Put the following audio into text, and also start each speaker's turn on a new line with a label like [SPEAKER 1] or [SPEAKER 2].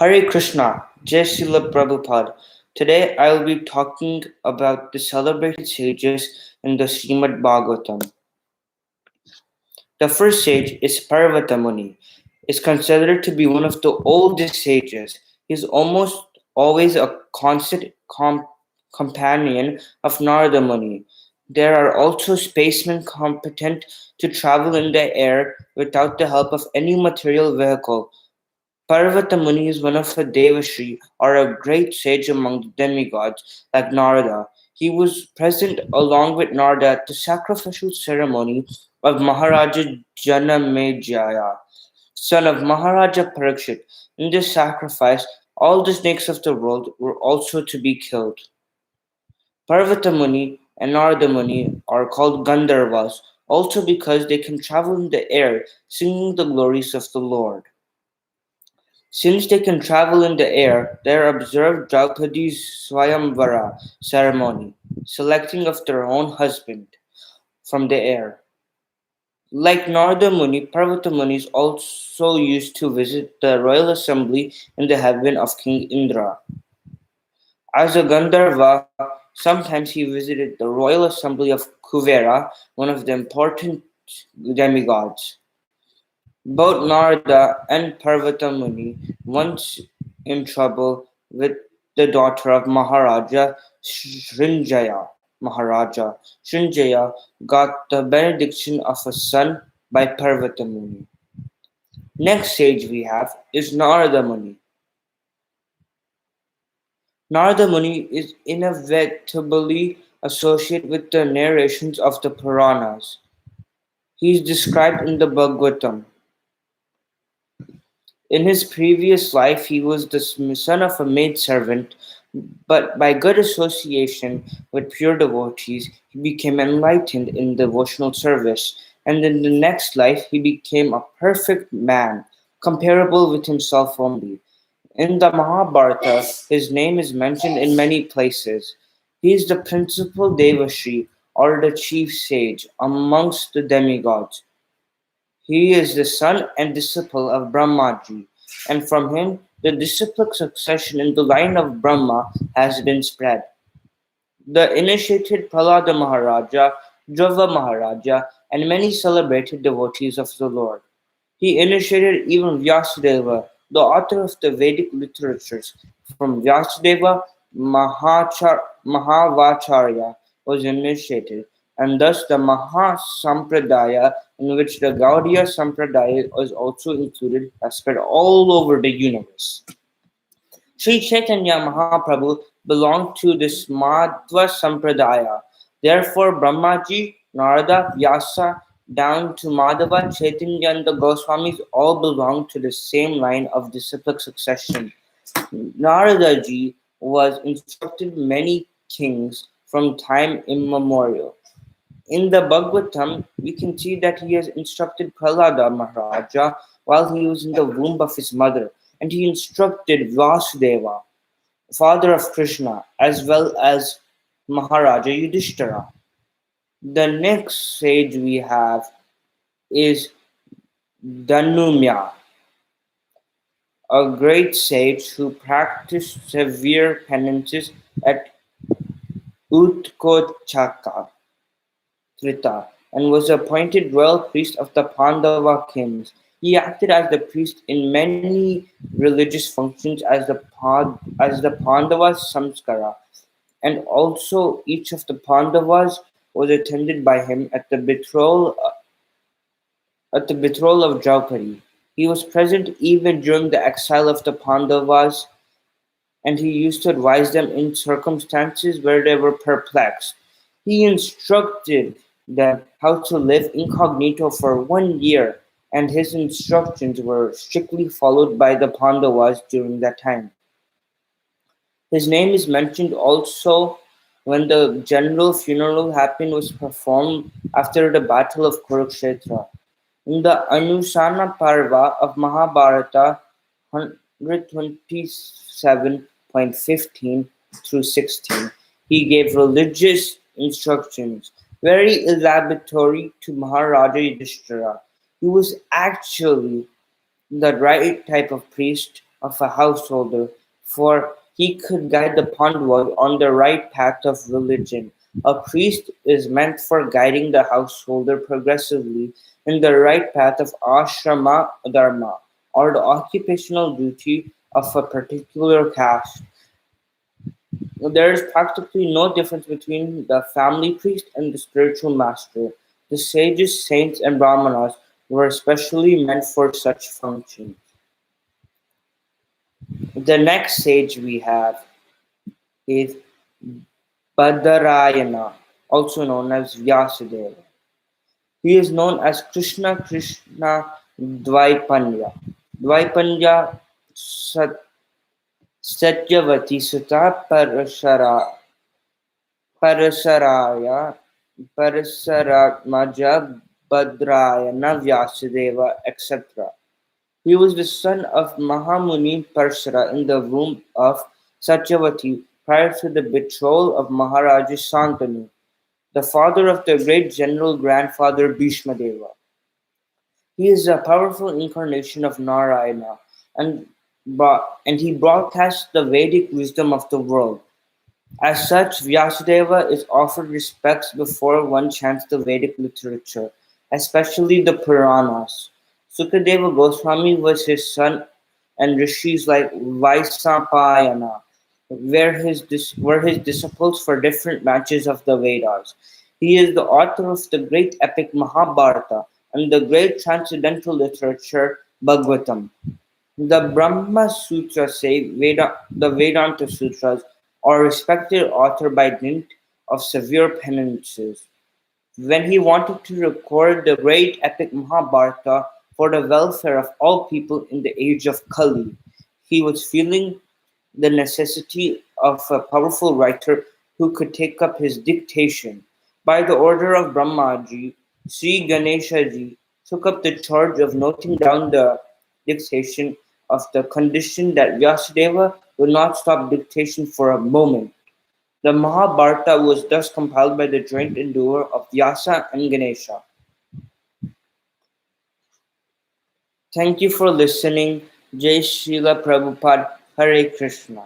[SPEAKER 1] Hare Krishna, Jai Srila Prabhupada. Today I will be talking about the celebrated sages in the Srimad Bhagavatam. The first sage is Parvata Muni. Is considered to be one of the oldest sages. He is almost always a constant companion of Narada Muni. There are also spacemen competent to travel in the air without the help of any material vehicle. Parvata Muni is one of the Devashri, or a great sage among the demigods, like Narada. He was present along with Narada at the sacrificial ceremony of Maharaja Janamejaya, son of Maharaja Parikshit. In this sacrifice, all the snakes of the world were also to be killed. Parvata Muni and Narada Muni are called Gandharvas, also because they can travel in the air, singing the glories of the Lord. Since they can travel in the air, they observe Draupadi's Swayamvara ceremony, selecting of their own husband from the air. Like Narada Muni, Parvata Muni is also used to visit the royal assembly in the heaven of King Indra. As a Gandharva, sometimes he visited the royal assembly of Kuvera, one of the important demigods. Both Narada and Parvata Muni, once in trouble with the daughter of Maharaja Srinjaya got the benediction of a son by Parvata Muni. Next sage we have is Narada Muni. Narada Muni is inevitably associated with the narrations of the Puranas. He is described in the Bhagavatam. In his previous life, he was the son of a maidservant, but by good association with pure devotees, he became enlightened in devotional service, and in the next life, he became a perfect man, comparable with himself only. In the Mahabharata, his name is mentioned in many places. He is the principal Devashri, or the chief sage, amongst the demigods. He is the son and disciple of Brahmaji, and from him the disciplic succession in the line of Brahma has been spread. The initiated Prahlada Maharaja, Dhruva Maharaja, and many celebrated devotees of the Lord. He initiated even Vyasadeva, the author of the Vedic literatures. From Vyasadeva, Mahavacharya was initiated, and thus the Mahasampradaya, in which the Gaudiya Sampradaya was also included, has spread all over the universe. Sri Chaitanya Mahaprabhu belonged to this Madhva Sampradaya. Therefore, Brahmaji, Narada, Vyasa, down to Madhava, Chaitanya, and the Goswamis all belong to the same line of disciplic succession. Naradaji was instructed many kings from time immemorial. In the Bhagavatam, we can see that he has instructed Prahlada Maharaja while he was in the womb of his mother, and he instructed Vasudeva, father of Krishna, as well as Maharaja Yudhishthira. The next sage we have is Dhanumya, a great sage who practiced severe penances at Utkochaka Trita and was appointed royal priest of the Pandava kings. He acted as the priest in many religious functions as the Pandavas Samskara, and also each of the Pandavas was attended by him at the betrothal of Draupadi. He was present even during the exile of the Pandavas, and he used to advise them in circumstances where they were perplexed. He instructed them how to live incognito for 1 year, and his instructions were strictly followed by the Pandavas during that time. His name is mentioned also when the general funeral happened was performed after the battle of Kurukshetra. In the Anusana Parva of Mahabharata 127.15 through 16, he gave religious instructions, very elaboratory to Maharaja Yudhishthira. He was actually the right type of priest of a householder, for he could guide the Pandavas on the right path of religion. A priest is meant for guiding the householder progressively in the right path of ashrama dharma, or the occupational duty of a particular caste. There is practically no difference between the family priest and the spiritual master. The sages, saints, and brahmanas were especially meant for such functions. The next sage we have is Badarayana, also known as Vyasadeva. He is known as Krishna Dvaipanya. Dvaipanya Sat- Satyavati Sutta Parasaraya Parasaratmaja Bhadrayana Vyasadeva, etc. He was the son of Mahamuni Parsara in the womb of Satyavati prior to the betrothal of Maharaja Santanu, the father of the great general grandfather Bhishmadeva. He is a powerful incarnation of Narayana, and, and he broadcasts the Vedic wisdom of the world. As such, Vyasadeva is offered respects before one chants the Vedic literature, especially the Puranas. Sukadeva Goswami was his son, and rishis like Vaisampayana were his disciples for different branches of the Vedas. He is the author of the great epic Mahabharata and the great transcendental literature Bhagavatam. The Brahma Sutras say the Vedanta Sutras are respected author by dint of severe penances. When he wanted to record the great epic Mahabharata for the welfare of all people in the age of Kali, he was feeling the necessity of a powerful writer who could take up his dictation. By the order of Brahmaji, Sri Ganeshaji took up the charge of noting down the dictation of the condition that Vyasadeva would not stop dictation for a moment. The Mahabharata was thus compiled by the joint endeavor of Vyasa and Ganesha. Thank you for listening. Jai Srila Prabhupada. Hare Krishna.